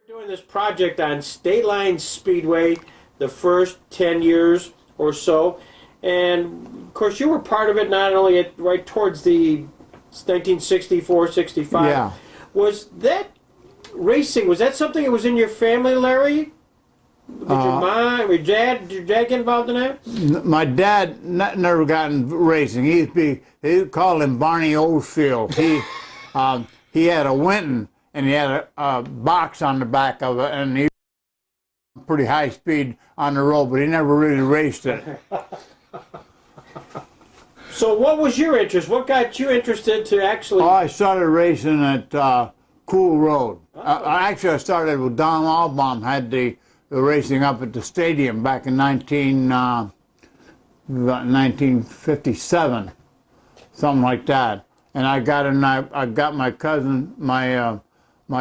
Doing this project on State Line Speedway the first 10 years or so, and of course you were part of it not only right towards the 1964, 65. Yeah. Was that racing, was that something that was in your family, Larry? Did your mom, did your dad get involved in that? My dad never got in racing. They called him Barney Oldfield. He had a Winton, and he had a box on the back of it, and he was pretty high speed on the road, but he never really raced it. So what was your interest? What got you interested to actually... Oh, I started racing at Cool Road. Actually, I started with Don Albaum, had the racing up at the stadium back in 1957, something like that. And I got my cousin, my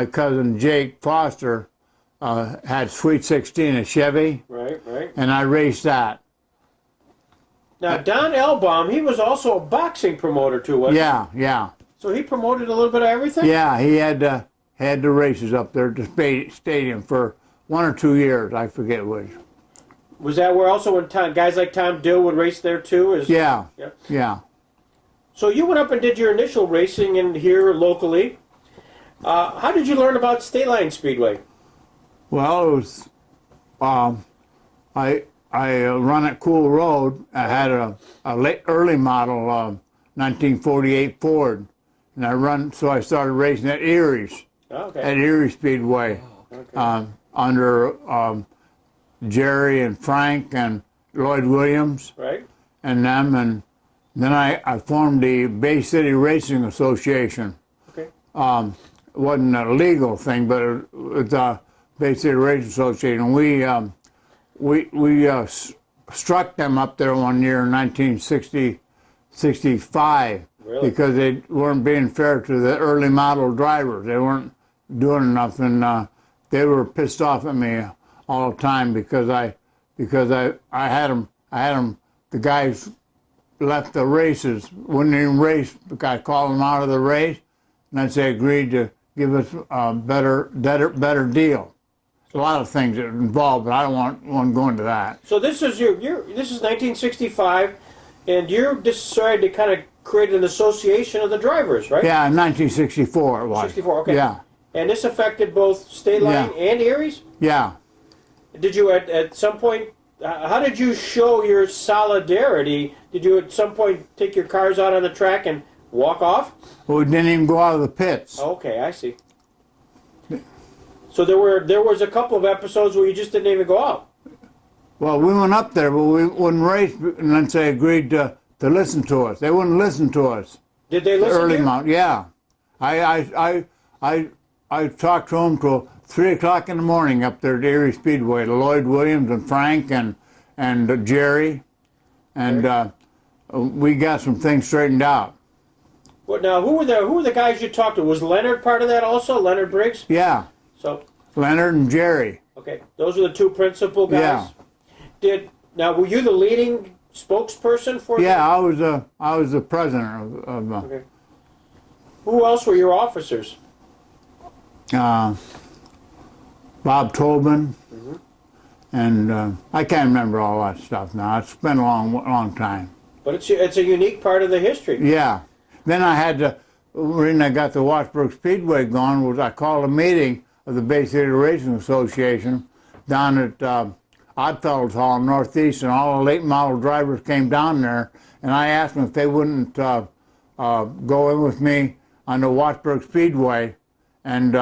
cousin Jake Foster had Sweet 16, a Chevy. Right. And I raced that. Now, Don Elbaum, he was also a boxing promoter too, wasn't he? Yeah. So he promoted a little bit of everything? Yeah, he had the races up there at the stadium for 1 or 2 years, I forget which. Was that where also when guys like Tom Dill would race there too? Yeah. So you went up and did your initial racing in here locally. How did you learn about State Line Speedway? Well, it was, I run at Cool Road. I had a late early model 1948 Ford, and so I started racing at Erie's, at Erie Speedway, under Jerry and Frank and Lloyd Williams, and them, and then I formed the Bay City Racing Association. It wasn't a legal thing, but it was a Bay City Racing Association. We struck them up there one year in 1965 because they weren't being fair to the early model drivers. They weren't doing enough, and they were pissed off at me all the time because I had them. The guys left the races, wouldn't even race. I called them out of the race, and then they agreed to give us a better deal. A lot of things that are involved, but I don't want to go into that. So this is this is 1965, and you decided to kind of create an association of the drivers, right? Yeah, in 1964 it was. 64, okay. Yeah. And this affected both State Line and Erie's? Yeah. Did you at some point, how did you show your solidarity? Did you at some point take your cars out on the track and walk off? Well, we didn't even go out of the pits. Okay, I see. So there was a couple of episodes where you just didn't even go out. Well, we went up there, but we wouldn't race unless they agreed to listen to us. They wouldn't listen to us. Did they listen to you? Mount, yeah. I talked to them till 3 o'clock in the morning up there at Erie Speedway, to Lloyd Williams and Frank and Jerry, and we got some things straightened out. Well, now who were the guys you talked to? Was Leonard part of that also? Leonard Briggs? Yeah. So Leonard and Jerry. Okay, those are the two principal guys. Yeah. Were you the leading spokesperson for? Yeah, them? I was the president of Okay. Who else were your officers? Bob Tobin, and I can't remember all that stuff now. It's been a long time. But it's a unique part of the history. Yeah. Then I had to. The reason I got the Washburn Speedway going was I called a meeting of the Bay City Racing Association down at Oddfellows Hall in Northeast, and all the late model drivers came down there, and I asked them if they wouldn't go in with me on the Washburn Speedway and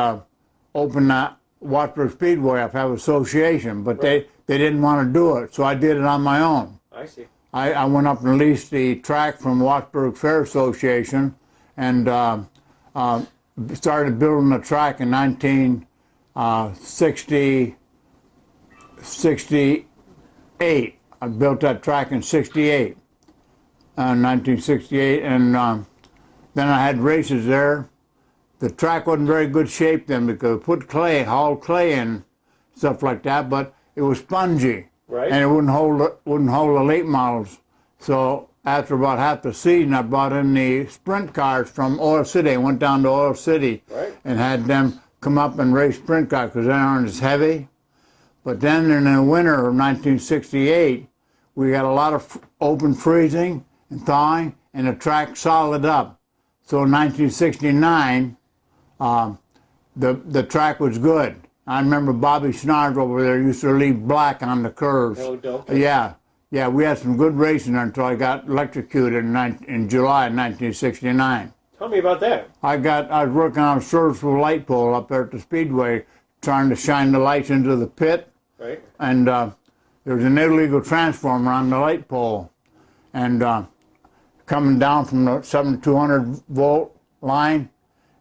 open that Washburn Speedway up, have an association, but they didn't want to do it, so I did it on my own. I see. I went up and leased the track from Washburn Fair Association, and started building the track in 1968. I built that track in 1968, and then I had races there. The track wasn't very good shape then because we put hauled clay in, stuff like that, but it was spongy, and it wouldn't hold the late models. So after about half the season, I brought in the sprint cars from Oil City. I went down to Oil City and had them come up and race sprint cars because they aren't as heavy. But then in the winter of 1968, we got a lot of open freezing and thawing, and the track solid up. So in 1969, the track was good. I remember Bobby Schnarr over there used to leave black on the curves. Oh, okay. Yeah, we had some good racing there until I got electrocuted in July of 1969. Tell me about that. I was working on a serviceable light pole up there at the Speedway, trying to shine the lights into the pit. Right. And there was an illegal transformer on the light pole. And coming down from the 7200 volt line,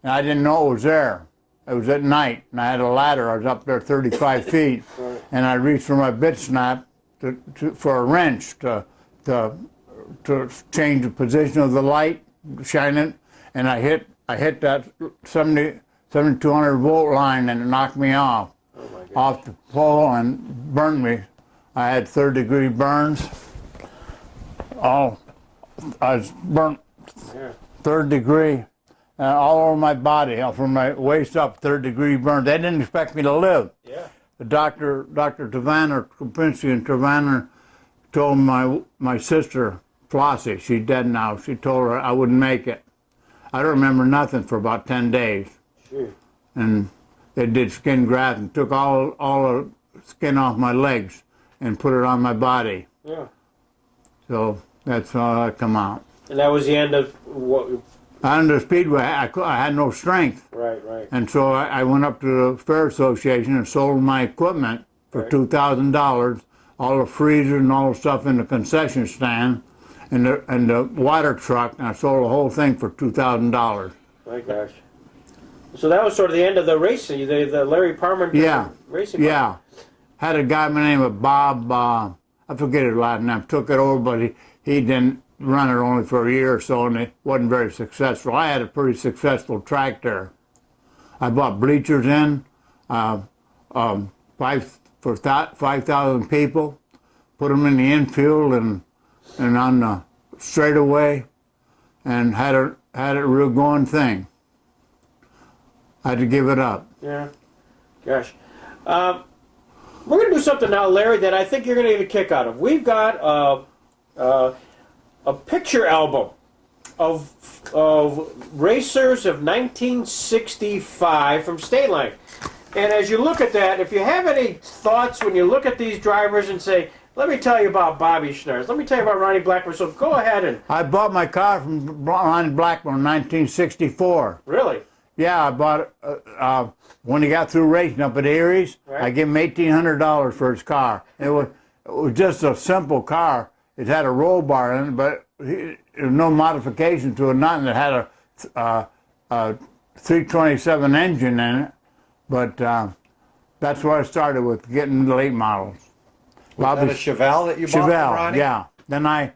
and I didn't know it was there. It was at night, and I had a ladder. I was up there 35 feet, and I reached for my bit snap for a wrench to change the position of the light, shine it, and I hit that 7200 volt line, and it knocked me off the pole and burned me. I had third-degree burns. I was burnt third degree all over my body, from my waist up, third-degree burns. They didn't expect me to live. Yeah. The Dr. Travaner, Kopinski and Travaner told my sister, Flossie, she's dead now, she told her I wouldn't make it. I don't remember nothing for about 10 days. Sure. And they did skin graft and took all the skin off my legs and put it on my body. Yeah. So that's how I come out. And that was the end of what? Under the Speedway, I had no strength. Right. And so I went up to the Fair Association and sold my equipment for $2,000, all the freezers and all the stuff in the concession stand, and the water truck, and I sold the whole thing for $2,000. My gosh. So that was sort of the end of the racing, the Larry Parmenter racing. Yeah. Had a guy by the name of Bob, I forget his last name, took it over, but he didn't run it only for a year or so, and it wasn't very successful. I had a pretty successful track there. I bought bleachers in, for 5,000 people, put them in the infield and on the straightaway, and had a real going thing. I had to give it up. Yeah. Gosh. We're going to do something now, Larry, that I think you're going to get a kick out of. We've got a picture album of racers of 1965 from State Line. And as you look at that, if you have any thoughts when you look at these drivers and say, let me tell you about Bobby Schnarr, let me tell you about Ronnie Blackburn, so go ahead and... I bought my car from Ronnie Blackburn in 1964. Really? Yeah, I bought it when he got through racing up at Erie's. Right. I gave him $1,800 for his car. It was just a simple car. It had a roll bar in it, but there was no modification to it, nothing. It had a 327 engine in it, but that's where I started with getting the late models. Was that a Chevelle that you bought from Ronnie? Yeah. Then I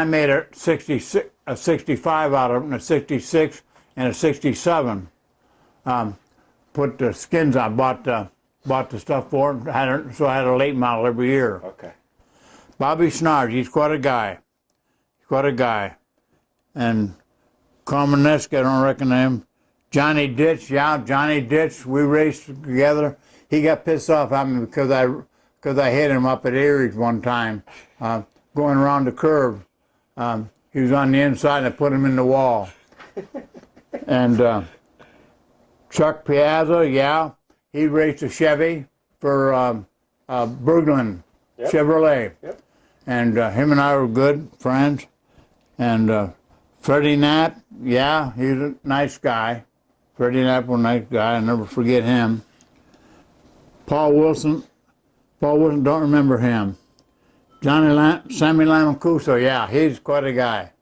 made a 65 out of it, and a 66 and a 67. Put the skins on, bought the stuff for it, so I had a late model every year. Okay. Bobby Schnarr, he's quite a guy. And Carmeneski, I don't reckon him. Johnny Ditch, we raced together. He got pissed off at me because I hit him up at Erie's one time, going around the curve. He was on the inside and I put him in the wall. And Chuck Piazza, he raced a Chevy for Berglund Chevrolet. Yep. And him and I were good friends. And Freddie Knapp, he's a nice guy. Freddie Knapp was a nice guy, I'll never forget him. Paul Wilson, don't remember him. Sammy Lamacuso, he's quite a guy.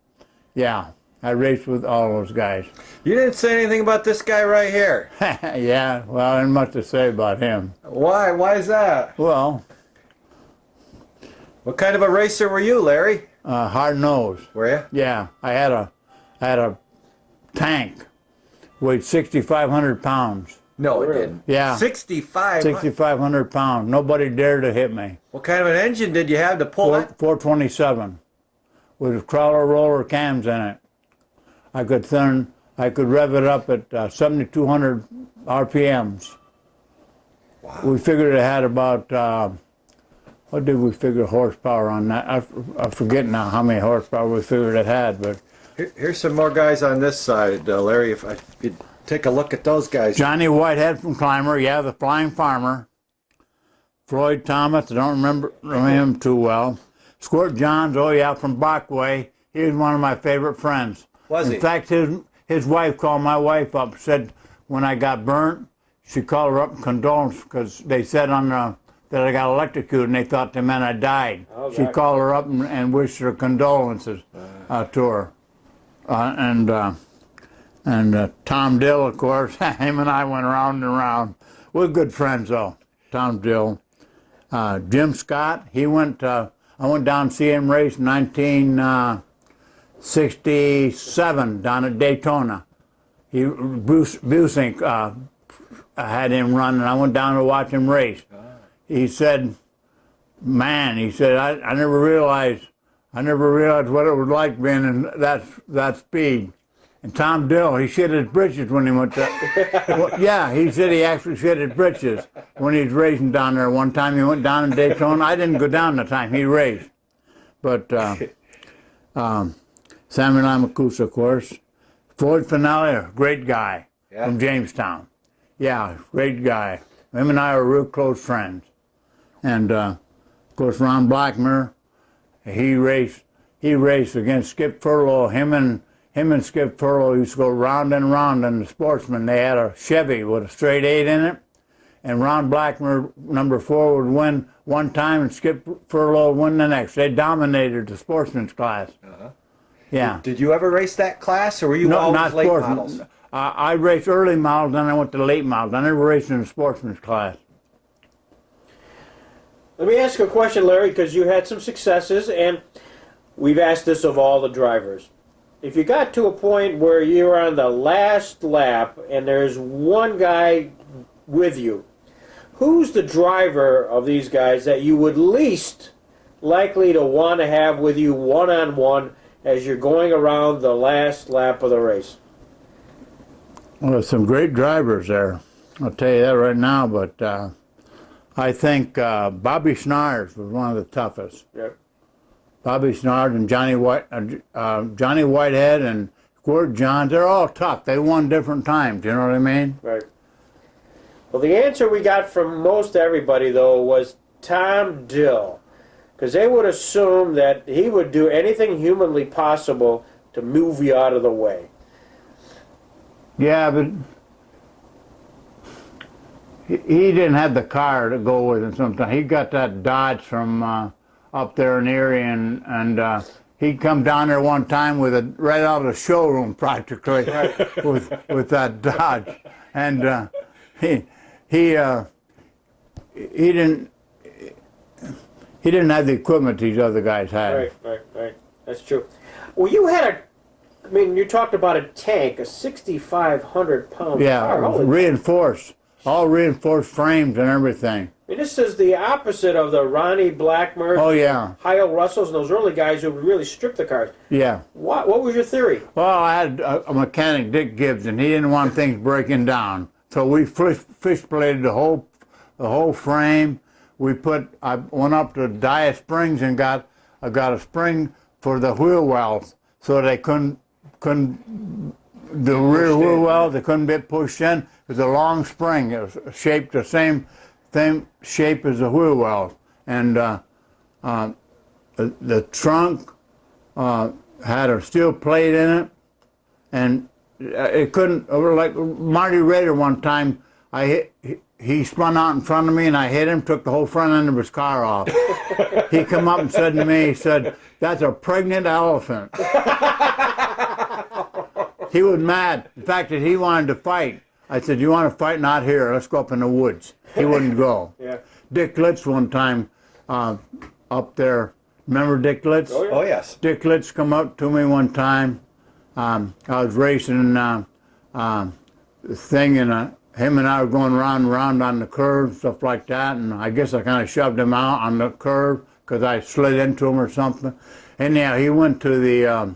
Yeah, I raced with all those guys. You didn't say anything about this guy right here. Yeah, well, I didn't much to say about him. Why? Why is that? Well... What kind of a racer were you, Larry? Hard nose. Were you? Yeah, I had a tank, weighed 6,500 pounds. No, it didn't. Yeah. 6,500 pounds. Nobody dared to hit me. What kind of an engine did you have to pull it? 427, with crawler roller cams in it. I could rev it up at 7,200 RPMs. Wow. We figured it had about, what did we figure horsepower on that? I forget now how many horsepower we figured it had, but. Here's some more guys on this side, Larry. If you take a look at those guys. Johnny Whitehead from Clymer, yeah, the Flying Farmer. Floyd Thomas, I don't remember him too well. Squirt Johns, oh yeah, from Bachway. He was one of my favorite friends. Was he? In fact, his wife called my wife up, said when I got burnt, she called her up and condoled because they said that I got electrocuted and they thought they meant I died. Oh, she called her up and wished her condolences to her. And Tom Dill, of course, him and I went around and around. We're good friends, though. Tom Dill, Jim Scott. I went down to see him race in 1967 down at Daytona. Bruce Busink had him run, and I went down to watch him race. He said, "Man," he said, "I never realized what it was like being in that speed." And Tom Dill, he shit his britches when he went to. Yeah, he said he actually shit his britches when he was racing down there. One time he went down in Daytona. I didn't go down the time he raced, but Samuel Amakusa, of course. Floyd Finale, a great guy from Jamestown. Yeah, great guy. Him and I were real close friends. And of course, Ron Blackmer. He raced against Skip Furlow. Him and Skip Furlow used to go round and round in the Sportsman. They had a Chevy with a straight 8 in it. And Ron Blackmer, number 4, would win one time and Skip Furlow would win the next. They dominated the Sportsman's class. Yeah. Did you ever race that class, or were you always not late Sportsman. models? I raced early models, then I went to late models. I never raced in the Sportsman's class. Let me ask you a question, Larry, because you had some successes, and we've asked this of all the drivers. If you got to a point where you're on the last lap and there's one guy with you, who's the driver of these guys that you would least likely to want to have with you one-on-one as you're going around the last lap of the race? Well, there's some great drivers there. I'll tell you that right now, but I think Bobby Snars was one of the toughest. Yep. Bobby Snars and Johnny Whitehead and Squirt Johns, they're all tough. They won different times, you know what I mean? Right. Well, the answer we got from most everybody, though, was Tom Dill. Because they would assume that he would do anything humanly possible to move you out of the way. Yeah, but he didn't have the car to go with him sometimes. He got that Dodge from up there in Erie, and he'd come down there one time with it right out of the showroom practically with that Dodge. And he didn't have the equipment these other guys had. Right. That's true. Well, you had you talked about a tank, a 6,500-pound car. Yeah, reinforced. All reinforced frames and everything. This is the opposite of the Ronnie Blackmer, Hyle Russells, and those early guys who would really strip the cars. Yeah. What was your theory? Well, I had a mechanic, Dick Gibbs, and he didn't want things breaking down. So we fish plated the whole frame. I went up to Dia Springs and I got a spring for the wheel wells so they couldn't the rear wheel wells, they couldn't be pushed in. It was a long spring. It was shaped the same shape as the wheel wells. And the trunk had a steel plate in it, and it couldn't, like Marty Rader one time, he spun out in front of me and I hit him, took the whole front end of his car off. He come up and said to me, he said, "That's a pregnant elephant." He was mad. In fact, that he wanted to fight. I said, "You want to fight? Not here. Let's go up in the woods." He wouldn't go. Yeah. Dick Litz one time up there. Remember Dick Litz? Oh, yes. Dick Litz come up to me one time. I was racing the thing, and him and I were going round and round on the curve, stuff like that, and I guess I kind of shoved him out on the curve because I slid into him or something. Anyhow, he went to the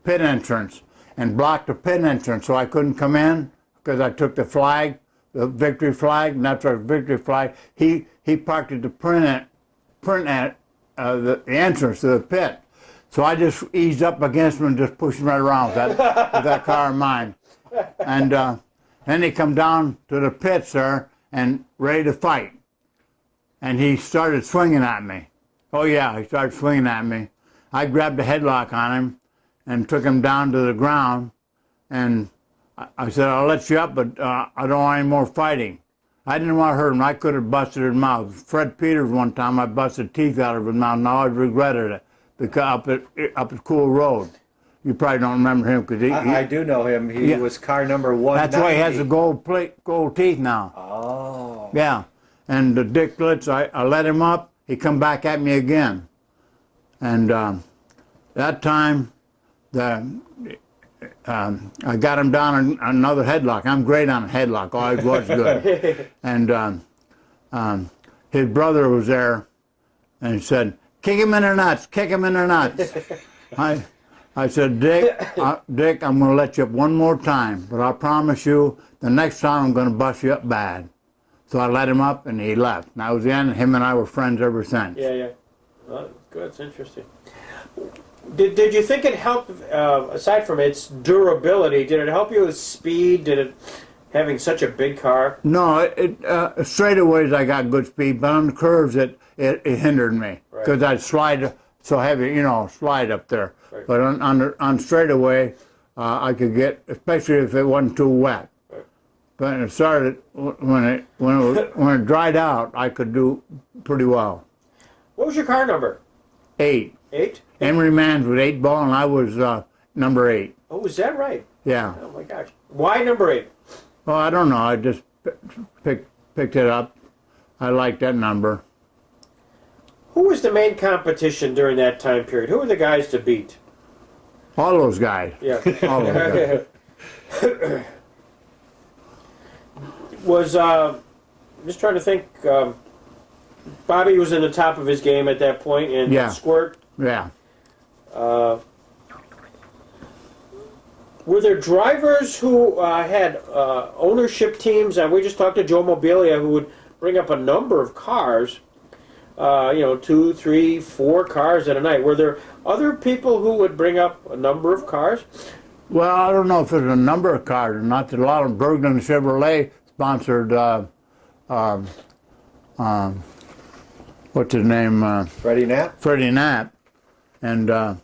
pit entrance and blocked the pit entrance so I couldn't come in. because I took the flag, the victory flag, and that's our victory flag. He parked it to print at the entrance to the pit. So I just eased up against him and just pushed him right around with that car of mine. And then he come down to the pits there and ready to fight. And he started swinging at me. Oh yeah, he started swinging at me. I grabbed a headlock on him and took him down to the ground. And I said, I'll let you up, but I don't want any more fighting. I didn't want to hurt him. I could have busted his mouth. Fred Peters one time, I busted teeth out of his mouth, and I always regretted it. Because up at Cool Road. You probably don't remember him because I do know him. He was car number 190. That's why he has the gold teeth now. Oh. Yeah. And the Dick Glitz, I let him up. He come back at me again. And that time, I got him down on another headlock. I'm great on a headlock. Always was good. And his brother was there, and he said, kick him in the nuts, kick him in the nuts. I said, Dick, I'm going to let you up one more time, but I promise you, the next time I'm going to bust you up bad. So I let him up, and he left. And that was the end. Him and I were friends ever since. Yeah. Well, good. It's interesting. Did you think it helped, aside from its durability, did it help you with speed? Did it, having such a big car? No, straightaways I got good speed, but on the curves it hindered me because I'd slide so heavy, slide up there. Right. But on straightaway, I could get, especially if it wasn't too wet. Right. But it started when it dried out, I could do pretty well. What was your car number? 8. 8? Emery Mans was 8 ball, and I was number 8. Oh, is that right? Yeah. Oh my gosh. Why number 8? Well, I don't know. I just picked it up. I liked that number. Who was the main competition during that time period? Who were the guys to beat? All those guys. Yeah. All those guys. Was, just trying to think, Bobby was in the top of his game at that point, and Yeah. Squirt. Yeah. Were there drivers who had ownership teams? We just talked to Joe Mobilia, who would bring up a number of cars, 2, 3, 4 cars at a night. Were there other people who would bring up a number of cars? Well, I don't know if there's a number of cars or not. A lot of Bergman Chevrolet sponsored, what's his name? Freddie Knapp? Freddie Knapp. And a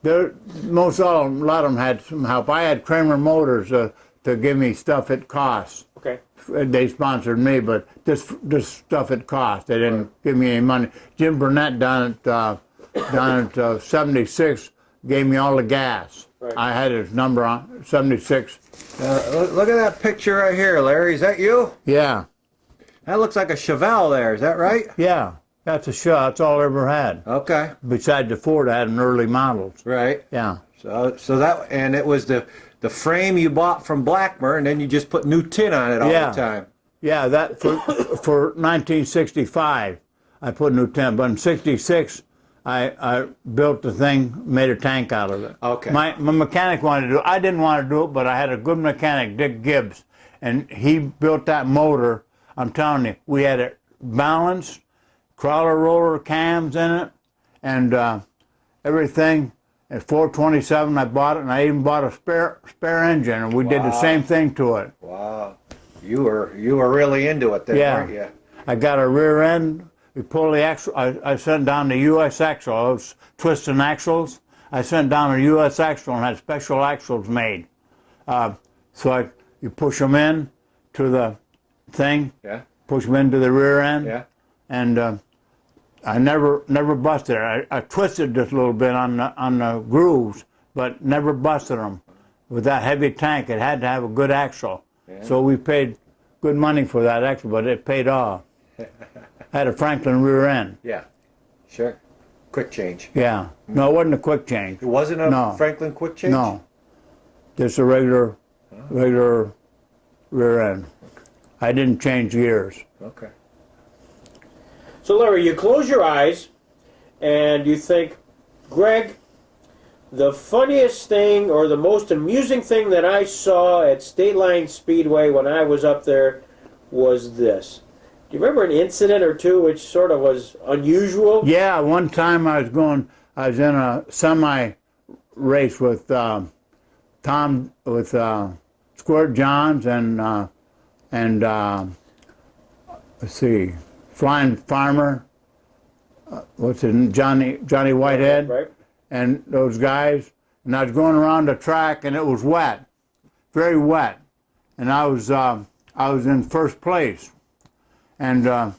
lot of them had some help. I had Kramer Motors to give me stuff at cost. Okay. They sponsored me, but just stuff at cost. They didn't give me any money. Jim Burnett down at 76 gave me all the gas. Right. I had his number on 76. Look at that picture right here, Larry. Is that you? Yeah. That looks like a Chevelle there. Is that right? Yeah. That's a shot. That's all I ever had. Okay. Besides the Ford I had in early models. Right. Yeah. So that, and it was the frame you bought from Blackmer, and then you just put new tin on it all the time. Yeah, that for 1965, I put new tin. But in '66, I built the thing, made a tank out of it. Okay. My mechanic wanted to do it. I didn't want to do it, but I had a good mechanic, Dick Gibbs, and he built that motor. I'm telling you, we had it balanced, crawler roller cams in it, and everything. At 427, I bought it, and I even bought a spare engine, and we did the same thing to it. Wow, you were really into it then, weren't you? I got a rear end. We pulled the axle. I sent down the U.S. axle. I was twisting axles. I sent down a U.S. axle and had special axles made. So you push them in to the thing. Yeah. Push them into the rear end. Yeah. And I never busted it. I twisted just a little bit on the grooves, but never busted them. With that heavy tank, it had to have a good axle. Yeah. So we paid good money for that axle, but it paid off. Had a Franklin rear end. Yeah, sure. Quick change. Yeah. No, it wasn't a quick change. It wasn't a Franklin quick change? No. Just a regular rear end. I didn't change gears. Okay. So Larry, you close your eyes and you think, Greg, The funniest thing or the most amusing thing that I saw at State Line Speedway when I was up there was this. Do you remember an incident or two which sort of was unusual? Yeah, one time I was in a semi race with Squirt Johns and let's see, Flying Farmer, what's his name? Johnny Whitehead, Right. and those guys. And I was going around the track, and it was wet, very wet, and I was in first place, and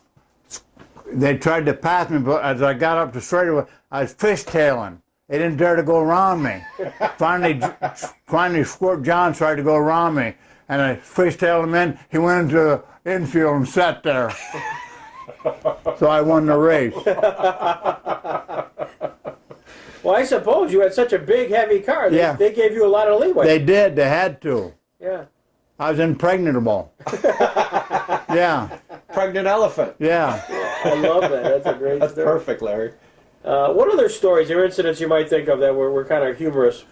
they tried to pass me, but as I got up the straightaway, I was fishtailing. They didn't dare to go around me. Finally, Squirt John tried to go around me, and I fishtailed him in. He went into the infield and sat there. So I won the race. Well, I suppose you had such a big, heavy car. They gave you a lot of leeway. They did. They had to. Yeah. I was impregnable. Yeah. Pregnant elephant. Yeah. I love that. That's a great That's story. perfect, Larry. What other stories or incidents you might think of that were kind of humorous?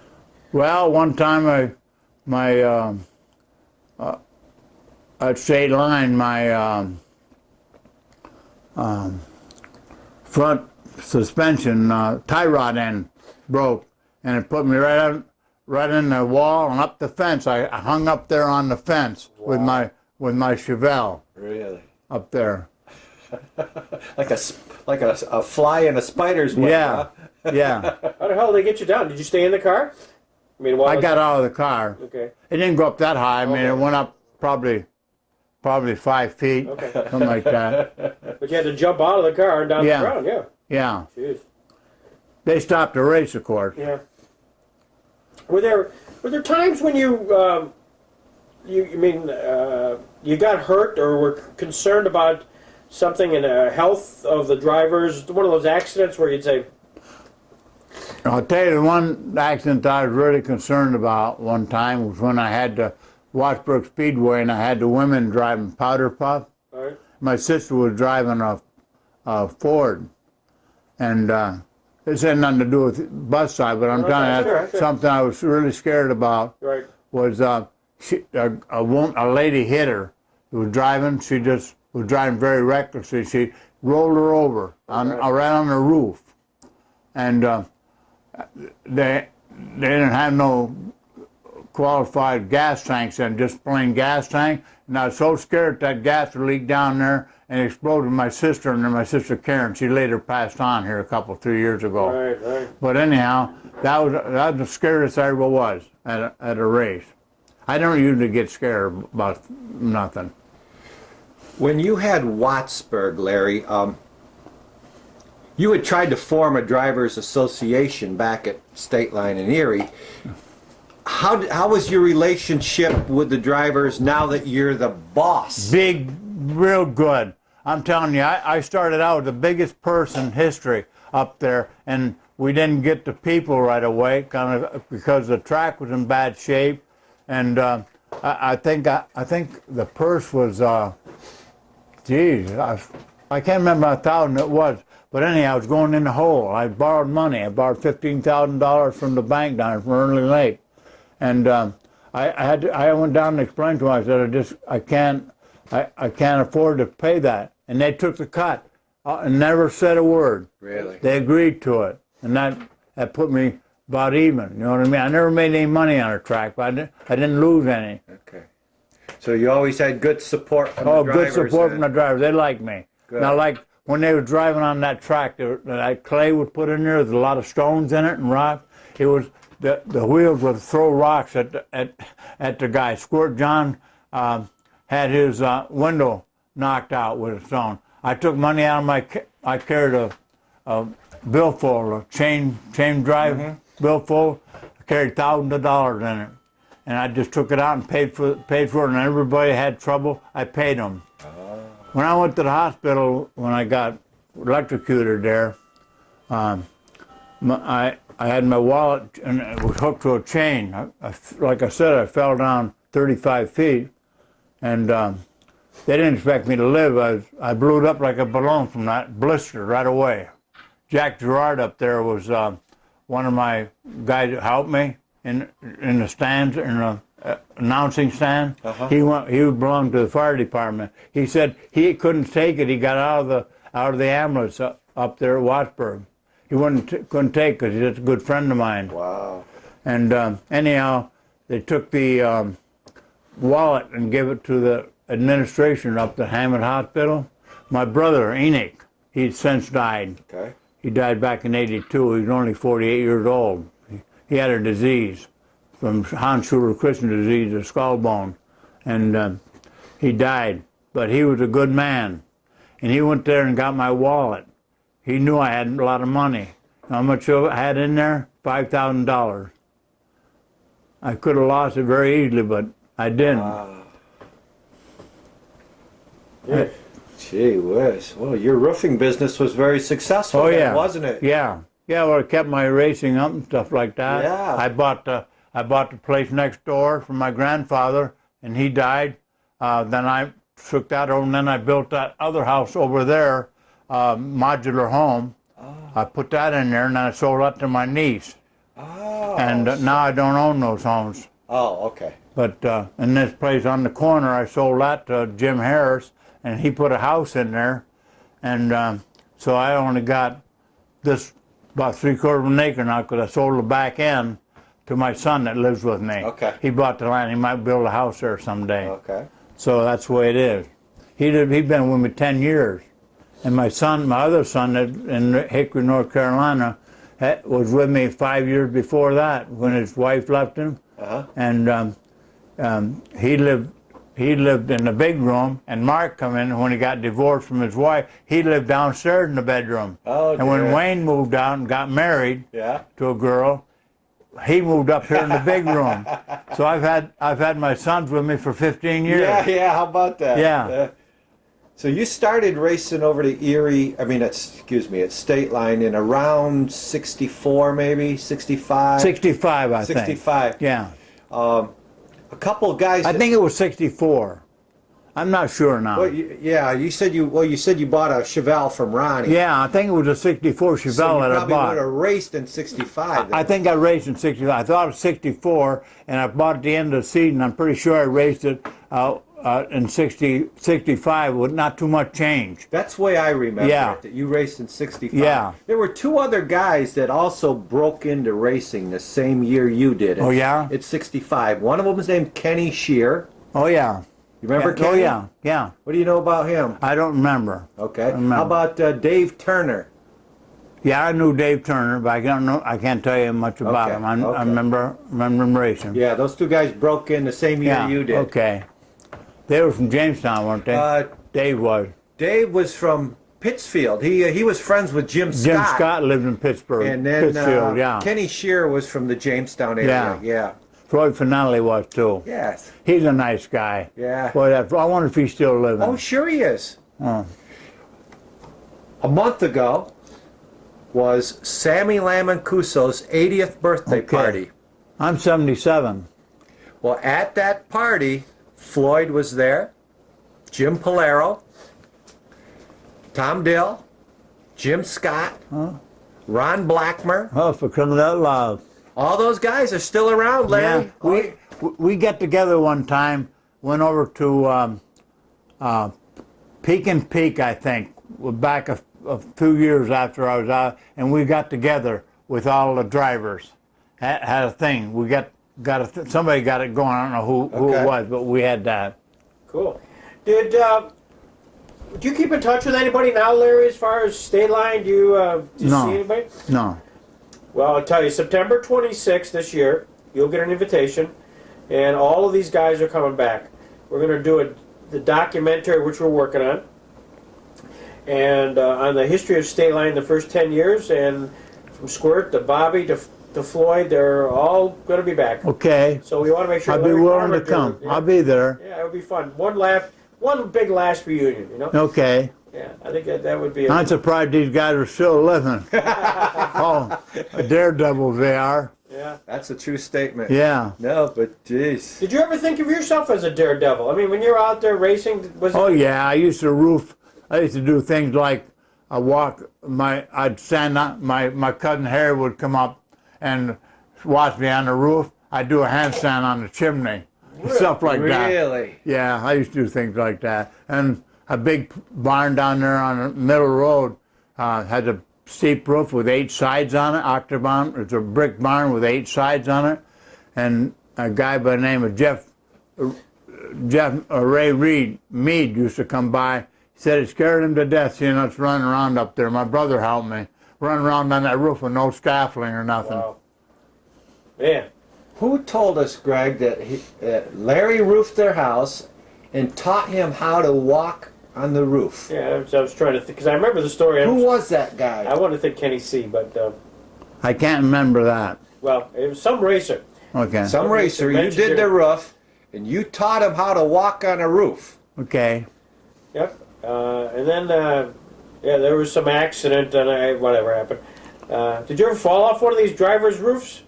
Well, one time at State Line, my front suspension tie rod end broke, and it put me right in the wall and up the fence. I hung up there on the fence. Wow. with my Chevelle. Really? Up there. like a fly in a spider's web. Yeah. Huh? Yeah. How the hell did they get you down? Did you stay in the car? I mean, I got out of the car. Okay. It didn't go up that high. I mean, it went up probably 5 feet, something like that. But you had to jump out of the car and down the ground, yeah. Yeah. Jeez. They stopped the race, of course. Yeah. Were there times when you got hurt or were concerned about something in the health of the drivers? One of those accidents where you'd say, I'll tell you, the one accident I was really concerned about one time was when I had the Wattsburg Speedway and I had the women driving powder puff. all right, My sister was driving a Ford, and this had nothing to do with bus side, but I'm telling you, that's something I was really scared about. right. Was a lady hit her who was driving. She just was driving very recklessly. She rolled her over right on the roof, and they didn't have no qualified gas tanks and just plain gas tank. And I was so scared that gas would leak down there and explode with my sister, and then my sister Karen. She later passed on here 3 years ago. Right. But anyhow, that was the scariest I ever was at a race. I don't usually get scared about nothing. When you had Wattsburg, Larry, you had tried to form a drivers' association back at State Line in Erie. How was your relationship with the drivers now that you're the boss? Big, real good. I'm telling you, I started out with the biggest purse in history up there, and we didn't get the people right away, kind of because the track was in bad shape, and I think the purse was, I can't remember how thousand it was, but anyhow, I was going in the hole. I borrowed money. I borrowed $15,000 from the bank down from Early Lake, and I went down and explained to them. I said, I can't afford to pay that, and they took the cut and never said a word. Really? They agreed to it, and that put me about even. You know what I mean? I never made any money on a track, but I didn't lose any. Okay. So you always had good support from the drivers? Good support from the drivers. They liked me. Good. Now, like when they were driving on that track, that clay was put in there. There's a lot of stones in it and rocks. It was the wheels would throw rocks at the guy. Squirt John had his window knocked out with a stone. I took money out of I carried a billfold, a chain drive billfold. I carried thousands of dollars in it, and I just took it out and paid for it. And everybody had trouble, I paid them. When I went to the hospital, when I got electrocuted there, I had my wallet and it was hooked to a chain. Like I said, I fell down 35 feet, and they didn't expect me to live. I blew it up like a balloon from that blister right away. Jack Gerard up there was one of my guys that helped me in the stands, in the announcing stand. He belonged to the fire department. He said he couldn't take it. He got out of the ambulance up there at Wattsburg. He couldn't take it because he's a good friend of mine. Wow. And anyhow, they took the wallet and gave it to the administration up at Hammond Hospital. My brother, Enoch, he's since died. Okay. He died back in '82. He was only 48 years old. He had a disease from Hans-Schuller-Christian disease, a skull bone, and he died. But he was a good man, and he went there and got my wallet. He knew I had a lot of money. How much I had in there? $5,000. I could have lost it very easily, but I didn't. Wow. Yeah. Gee whiz. Well, your roofing business was very successful, then, wasn't it? Yeah. Yeah, well, it kept my racing up and stuff like that. Yeah. I bought the place next door from my grandfather, and he died. Then I took that over, and then I built that other house over there, modular home. Oh. I put that in there, and then I sold that to my niece. Oh. And now I don't own those homes. Oh, okay. But in this place on the corner, I sold that to Jim Harris, and he put a house in there. And so I only got this about 3/4 of an acre now because I sold the back end to my son that lives with me. Okay. He bought the land. He might build a house there someday. Okay. So that's the way it is. He'd been with me 10 years. And my other son in Hickory, North Carolina, was with me 5 years before that when his wife left him. Uh-huh. And he lived in the big room, and Mark come in when he got divorced from his wife. He lived downstairs in the bedroom. Oh, and when Wayne moved out and got married to a girl, he moved up here in the big room. So I've had my sons with me for 15 years. Yeah. How about that? Yeah. So you started racing over to Erie. at State Line in around '64, maybe '65. 65, I think. 65. Yeah. A couple of guys. I think it was 64. I'm not sure now. Well, you said you bought a Chevelle from Ronnie. Yeah, I think it was a '64 Chevelle So you that I probably bought. would have raced in '65. I think I raced in '65. I thought it was '64, and I bought it at the end of the season. I'm pretty sure I raced it in '65 with not too much change. That's the way I remember Yeah. it, that you raced in '65. Yeah. There were two other guys that also broke into racing the same year you did. Oh, yeah? It's '65. One of them was named Kenny Shear. Oh, yeah. You remember Yeah. Kenny? Oh, yeah, yeah. What do you know about him? I don't remember. Okay. remember. How about Dave Turner? Yeah, I knew Dave Turner, but I can't tell you much about Okay, him. I okay. remember him racing. Yeah, those two guys broke in the same year Yeah, you did. okay. They were from Jamestown, weren't they? Dave was. Dave was from Pittsfield. He was friends with Jim Scott. Jim Scott lived in Pittsburgh. And then Pittsfield, yeah. Kenny Shear was from the Jamestown area. Yeah. Floyd Finale was too. Yes. He's a nice guy. Yeah. Boy, I wonder if he's still living. Oh, sure he is. Oh. A month ago was Sammy Lamancuso's 80th birthday Okay. party. I'm 77. Well, at that party, Floyd was there, Jim Polaro, Tom Dill, Jim Scott, Ron Blackmer. Oh, for crying out loud. All those guys are still around, Larry. Yeah. We got together one time, went over to Peak and Peak, I think, back a few years after I was out, and we got together with all the drivers. Had a thing. We somebody got it going. I don't know who it was, but we had that. Cool. Do you keep in touch with anybody now, Larry, as far as State Line? Do you No. see anybody? No. Well, I'll tell you, September 26th this year, you'll get an invitation, and all of these guys are coming back. We're going to do the documentary, which we're working on, and on the history of State Line the first 10 years, and from Squirt to Bobby to Floyd, they're all going to be back. Okay. So we want to make sure I'll be Larry willing to Parmenter- come. Yeah, I'll be there. yeah, it'll be fun. One big last reunion, you know? Okay. Yeah, I think that would be I'm surprised these guys are still living. Oh, daredevils they are. Yeah. That's a true statement. Yeah. No, but jeez. Did you ever think of yourself as a daredevil? I mean, when you're out there racing, was Oh it... yeah, I used to do things like I'd stand up, my cousin Harry would come up and watch me on the roof, I'd do a handstand on the chimney. Stuff like that. Really? Yeah, I used to do things like that. And a big barn down there on the middle road had a steep roof with 8 sides on it, octagon. It's a brick barn with 8 sides on it. And a guy by the name of Ray Mead used to come by. He said it scared him to death seeing us running around up there. My brother helped me. Running around on that roof with no scaffolding or nothing. Wow. Man. Who told us, Greg, that Larry roofed their house and taught him how to walk on the roof? Yeah, I was trying to think, because I remember the story. Who was that guy? I want to think Kenny C, but, I can't remember that. well, it was some racer. Okay. Some racer. You did the roof, and you taught him how to walk on a roof. Okay. Yep. And then, yeah, there was some accident, and whatever happened. Did you ever fall off one of these drivers' roofs?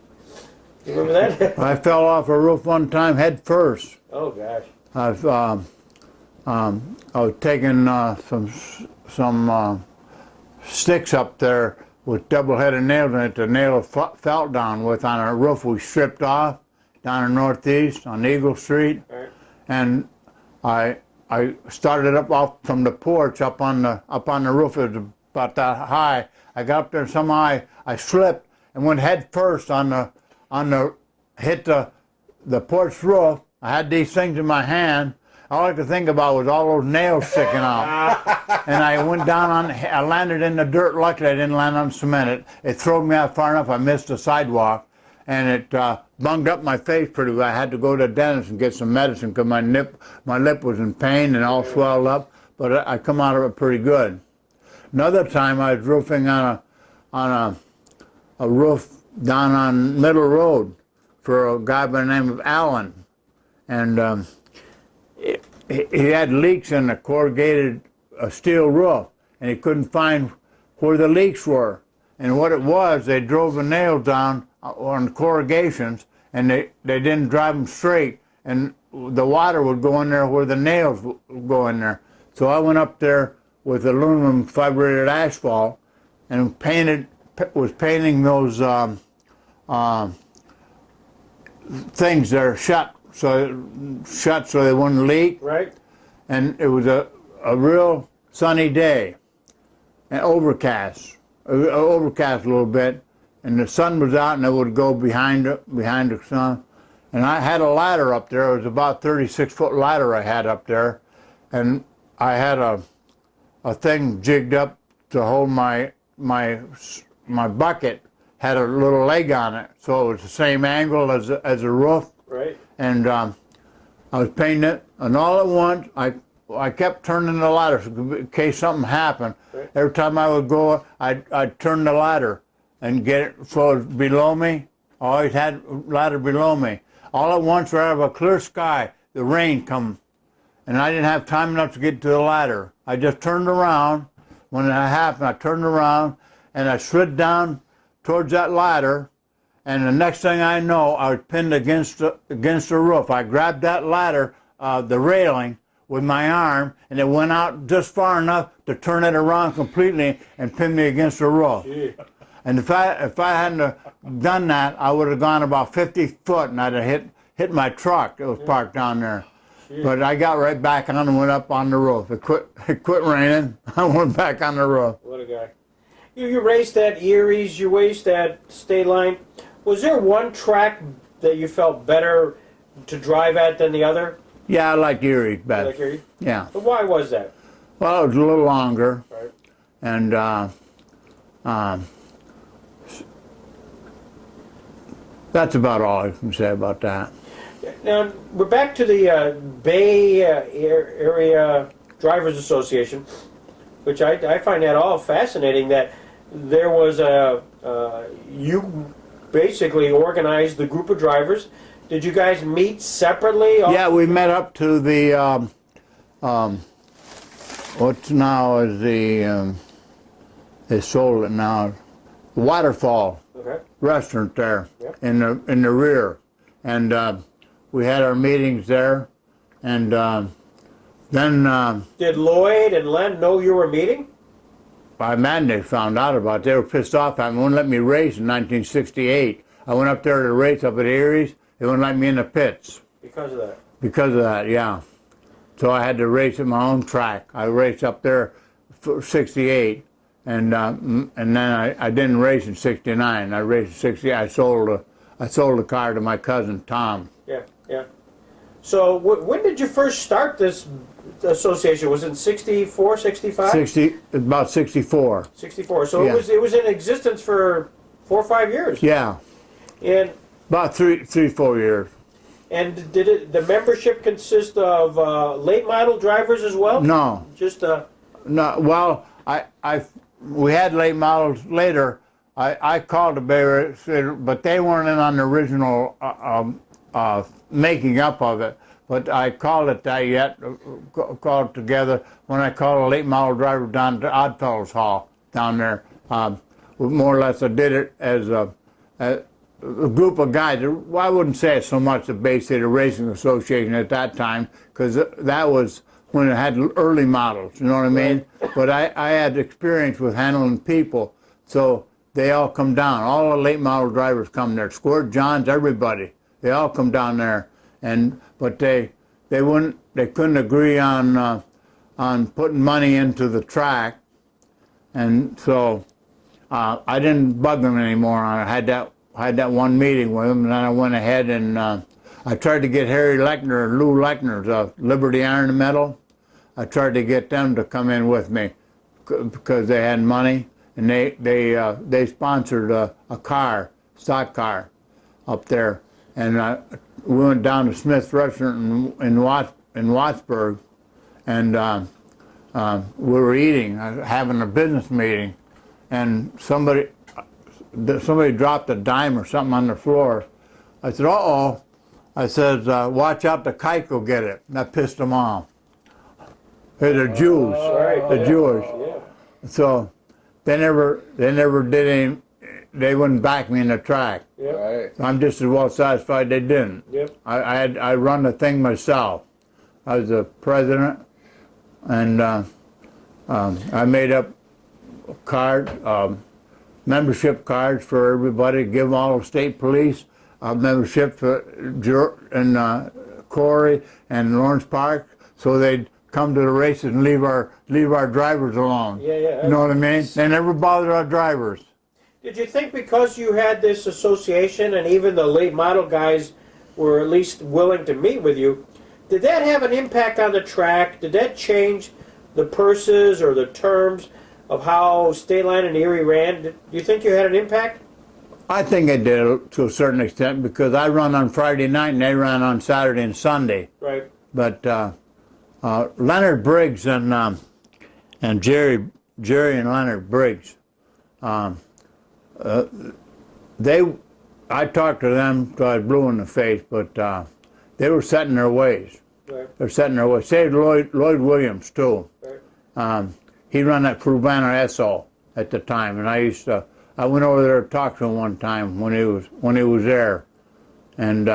You remember that? I fell off a roof one time head first. Oh, gosh. I was taking some sticks up there with double-headed nails in it. The nail fell down with on a roof we stripped off down in Northeast on Eagle Street, Right. and I started up off from the porch up on the roof. It was about that high. I got up there and somehow I slipped and went head first hit the porch roof. I had these things in my hand. All I could think about was all those nails sticking out. And I went down I landed in the dirt. Luckily I didn't land on cement. It threw me out far enough I missed the sidewalk. And it bunged up my face pretty well. I had to go to the dentist and get some medicine because my lip was in pain and all swelled up. But I come out of it pretty good. Another time I was roofing on a roof down on Middle Road for a guy by the name of Allen. And he had leaks in the corrugated steel roof, and he couldn't find where the leaks were. And what it was, they drove the nails down on corrugations, and they didn't drive them straight, and the water would go in there where the nails would go in there. So I went up there with aluminum fibrated asphalt and was painting those things that are shut so they wouldn't leak. Right. And it was a real sunny day and overcast a little bit, and the sun was out and it would go behind the sun. And I had a ladder up there. It was about 36-foot ladder I had up there, and I had a thing jigged up to hold my bucket. Had a little leg on it, so it was the same angle as a roof. Right. And I was painting it, and all at once I kept turning the ladder in case something happened. Right. Every time I would go, I'd turn the ladder and get it so it was below me. I always had ladder below me. All at once, right out of a clear sky, the rain come, and I didn't have time enough to get to the ladder. I just turned around. When it happened, I turned around and I slid down towards that ladder, and the next thing I know, I was pinned against the roof. I grabbed that ladder, the railing, with my arm, and it went out just far enough to turn it around completely and pin me against the roof. Gee. And if I hadn't done that, I would have gone about 50 foot, and I'd have hit my truck that was parked down there. Gee. But I got right back on and went up on the roof. It quit raining. I went back on the roof. What a guy. You raced at Erie's, you raced at State Line. Was there one track that you felt better to drive at than the other? Yeah, I like Erie best. Like Erie? Yeah. But why was that? Well, it was a little longer, Right. and that's about all I can say about that. Now, we're back to the Bay Area Drivers Association, which I find that all fascinating, that there was you basically organized the group of drivers. Did you guys meet separately? Yeah, we met up to the what's now is they sold it now, Waterfall Okay. restaurant there. Yep. in the rear, and we had our meetings there, and then Did Lloyd and Len know you were meeting? I imagine they found out about it. They were pissed off at me. Wouldn't let me race in 1968. I went up there to race up at Erie's. They wouldn't let me in the pits. Because of that? Because of that, yeah. So I had to race at my own track. I raced up there for 68, and then I didn't race in 69. I raced in 68. I sold the car to my cousin Tom. Yeah, yeah. So when did you first start this association? Was it 64, 65? About 64. 64. So Yeah. it was in existence for 4 or 5 years. Yeah. And About 4 years. And did the membership consist of late model drivers as well? No. Just No. Well, we had late models later. I called the Bay, but they weren't in on the original making up of it. But I called it that yet. Called it together when I called a late model driver down to Oddfellows Hall down there. More or less, I did it as a group of guys. Well, I wouldn't say it so much the Bay City Racing Association at that time, because that was when it had early models, you know what I mean? But I had experience with handling people, so they all come down. All the late model drivers come there. Squirt, Johns, everybody. They all come down there, but they couldn't agree on putting money into the track, and so I didn't bug them anymore. I had that one meeting with them, and then I went ahead and I tried to get Harry Lechner, Lou Lechner's Liberty Iron and Metal. I tried to get them to come in with me because they had money, and they sponsored a stock car, up there, and we went down to Smith's Restaurant in Wattsburg, and we were eating, having a business meeting, and somebody dropped a dime or something on the floor. I said, uh-oh. I said, watch out, the kite will get it. And that pissed them off. They're the Jews, the Jewish. yeah. So they never did any, they wouldn't back me in the track. Yep. Right. So I'm just as well satisfied they didn't. Yep. I run the thing myself. I was the president, and I made up membership cards for everybody, give all the state police membership for Corey and Lawrence Park, so they'd come to the races and leave our drivers alone. Yeah, yeah. You know what I mean? They never bothered our drivers. Did you think because you had this association and even the late model guys were at least willing to meet with you, did that have an impact on the track? Did that change the purses or the terms of how State Line and Erie ran? Do you think you had an impact? I think it did to a certain extent, because I run on Friday night and they run on Saturday and Sunday. Right. But Leonard Briggs and Jerry and Leonard Briggs, I talked to them till I was blue in the face, but they were set in their ways. Right. They're set in their ways. Say Lloyd Williams too. Right. He ran that Frubanner Esso at the time, and I went over there to talk to him one time when he was there, and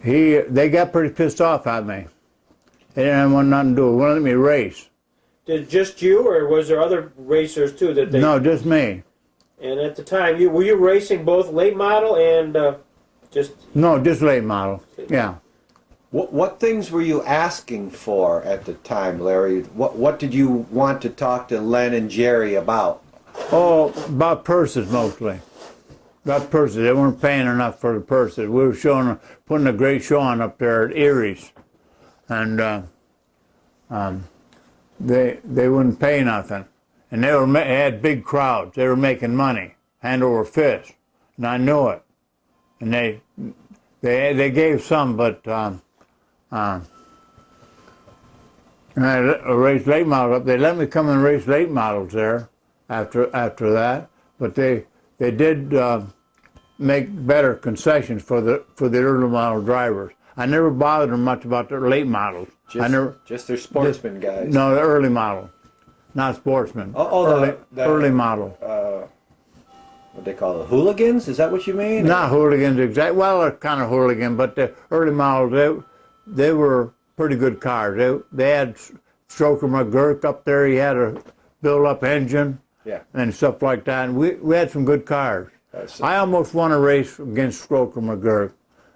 they got pretty pissed off at me. They didn't want nothing to do. They wouldn't let me race. Did just you, or was there other racers too that they? No, just me. And at the time, were you racing both late model and just? No, just late model. Yeah. What things were you asking for at the time, Larry? What did you want to talk to Len and Jerry about? Oh, about purses mostly. About purses. They weren't paying enough for the purses. We were putting a great show on up there at Erie's, and they wouldn't pay nothing, and they had big crowds. They were making money, hand over fist, and I knew it. And they gave some, but. And I raced late models up. They let me come and race late models there after that, but they did make better concessions for the early model drivers. I never bothered them much about their late models. Just their sportsman guys. No, the early model, not sportsmen. Early model. What they call it, hooligans? Is that what you mean? Not hooligans exactly. Well, they're kind of hooligan, but the early models they were pretty good cars. They Stoker McGurk up there. He had a built-up engine Yeah. and stuff like that. And we had some good cars. I almost won a race against Stoker McGurk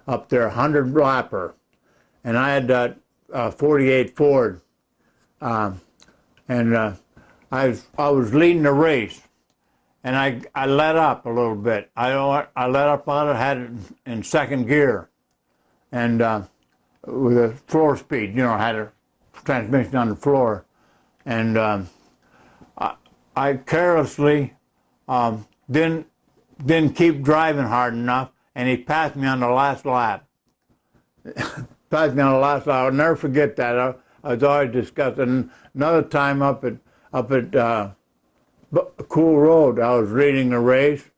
up there, 100 lapper. And I had that 48 Ford. And I was leading the race. And I let up a little bit. I let up on it, had it in second gear. And with a floor speed, had a transmission on the floor. And I carelessly didn't keep driving hard enough, and he passed me on the last lap. Passed me on the last lap. I'll never forget that. I was always disgusted. Another time up at Cool Road, I was leading a race,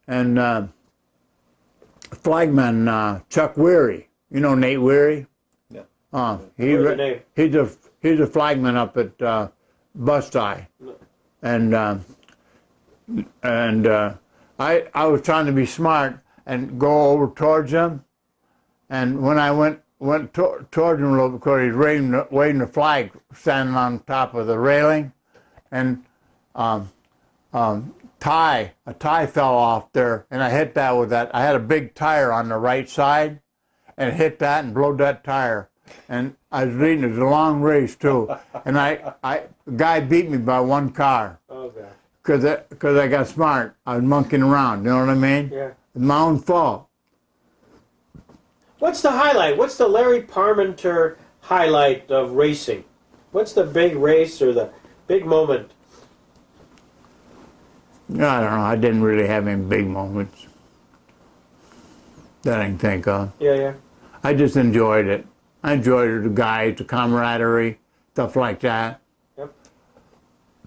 and flagman Chuck Weary, Nate Weary. Yeah. He's a flagman up at Bust-I, and I was trying to be smart and go over towards him, and when I went towards him a little, because he's waving the flag, standing on top of the railing, and a tie fell off there, and I hit that with that. I had a big tire on the right side, and hit that and blowed that tire. And I was leading. It was a long race too, and the guy beat me by one car. Okay. Because I got smart. I was monkeying around. You know what I mean? Yeah. It's my own fault. What's the highlight? What's the Larry Parmenter highlight of racing? What's the big race or the big moment? I don't know. I didn't really have any big moments that I can think of. Yeah. I just enjoyed it. I enjoyed the guys, the camaraderie, stuff like that. Yep.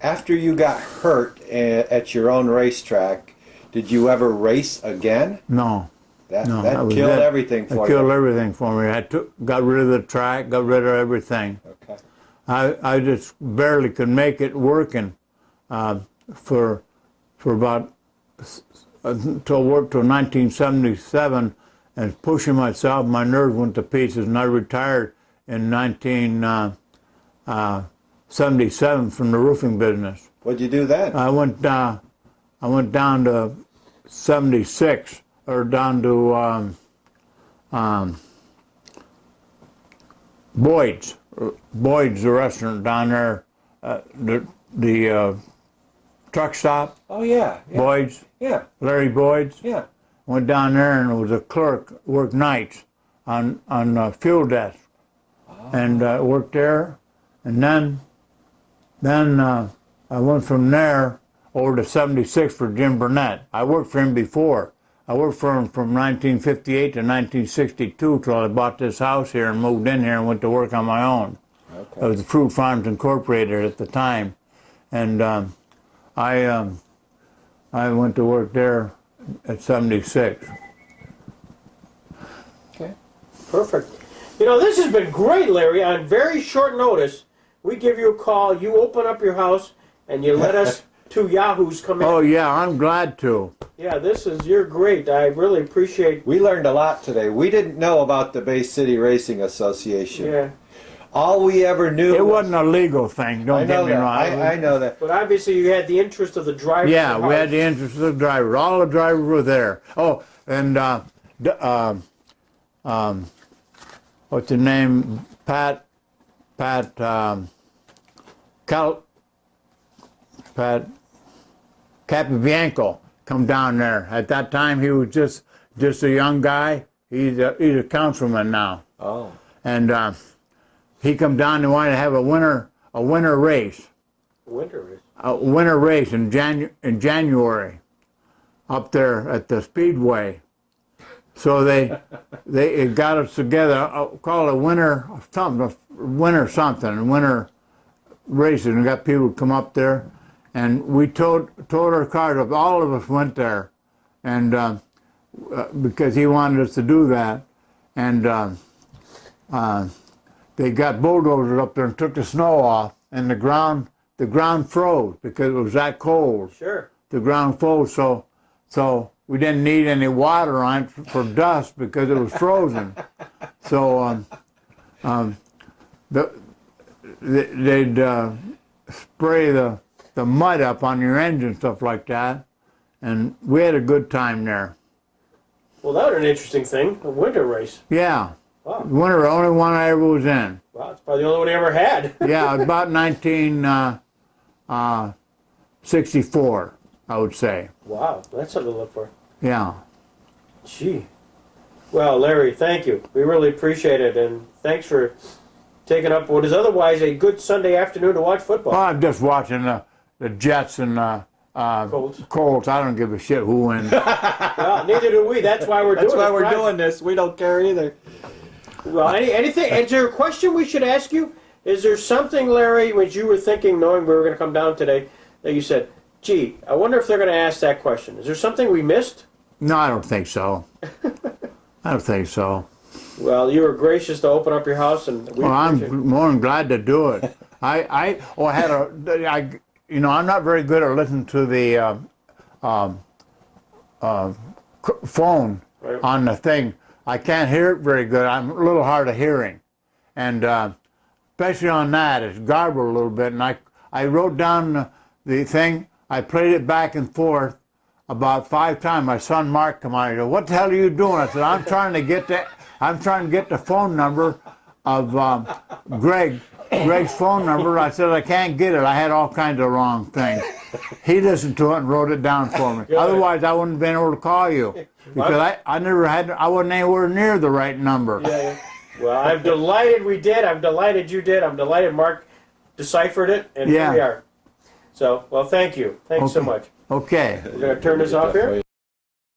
After you got hurt at your own racetrack, did you ever race again? No. That was killed it. everything for you. It killed everything for me. I got rid of the track, got rid of everything. Okay. I just barely could make it working for about until 1977, and pushing myself. My nerves went to pieces, and I retired in 1977 from the roofing business. What'd you do then? I went down to 76, or down to Boyd's. Boyd's, the restaurant down there, the truck stop. Oh yeah. Boyd's. Yeah. Larry Boyd's. Yeah. Went down there, and was a clerk, worked nights on fuel desk, and worked there, and then I went from there over to 76 for Jim Burnett. I worked for him before. I worked for him from 1958 to 1962 till I bought this house here and moved in here and went to work on my own. Okay. I was the Fruit Farms Incorporated at the time, and I went to work there at 76. Okay. Perfect. This has been great, Larry. On very short notice, we give you a call, you open up your house, and you let us two yahoos come in. Oh yeah, I'm glad to. Yeah, you're great. I really appreciate. We learned a lot today. We didn't know about the Bay City Racing Association. Yeah. All we ever knew. It wasn't a legal thing. Don't get me wrong. I know that. But obviously, you had the interest of the driver. Yeah, we had the interest of the drivers. All the drivers were there. Oh, and what's his name? Pat Capobianco come down there. At that time, he was just a young guy. He's a councilman now. Oh. And he come down and wanted to have a winter race. Winter race. A winter race in January up there at the Speedway. So they got us together, called a winter races, and got people to come up there, and we towed our cars up. All of us went there, and because he wanted us to do that, and they got bulldozers up there and took the snow off, and the ground froze because it was that cold. Sure. The ground froze, so we didn't need any water on it for dust because it was frozen. So they'd spray the mud up on your engine, stuff like that, and we had a good time there. Well, that was an interesting thing, a winter race. Yeah. Wow. Winter, the only one I ever was in. Wow, it's probably the only one I ever had. Yeah, about 1964, I would say. Wow, that's something to look for. Yeah. Gee. Well, Larry, thank you. We really appreciate it, and thanks for taking up what is otherwise a good Sunday afternoon to watch football. Well, I'm just watching the Jets and Colts. I don't give a shit who wins. Well, neither do we. That's why we're doing this. We don't care either. Well, anything? Is there a question we should ask you? Is there something, Larry, when you were thinking, knowing we were going to come down today, that you said, gee, I wonder if they're going to ask that question? Is there something we missed? No, I don't think so. I don't think so. Well, you were gracious to open up your house, and we appreciate it. I'm more than glad to do it. I'm not very good at listening to the phone Right. on the thing. I can't hear it very good. I'm a little hard of hearing, and especially on that, it's garbled a little bit. And I wrote down the thing. I played it back and forth about 5 times. My son Mark come on. He goes, "What the hell are you doing?" I said, "I'm trying to get that. I'm trying to get the phone number of Greg's phone number." I said, "I can't get it. I had all kinds of wrong things." He listened to it and wrote it down for me. Good. Otherwise, I wouldn't have been able to call you because I wasn't anywhere near the right number. Yeah. Well, I'm delighted we did. I'm delighted you did. I'm delighted Mark deciphered it, and here we are. So, well, thank you. Thanks so much. Okay. We're going to turn this off here.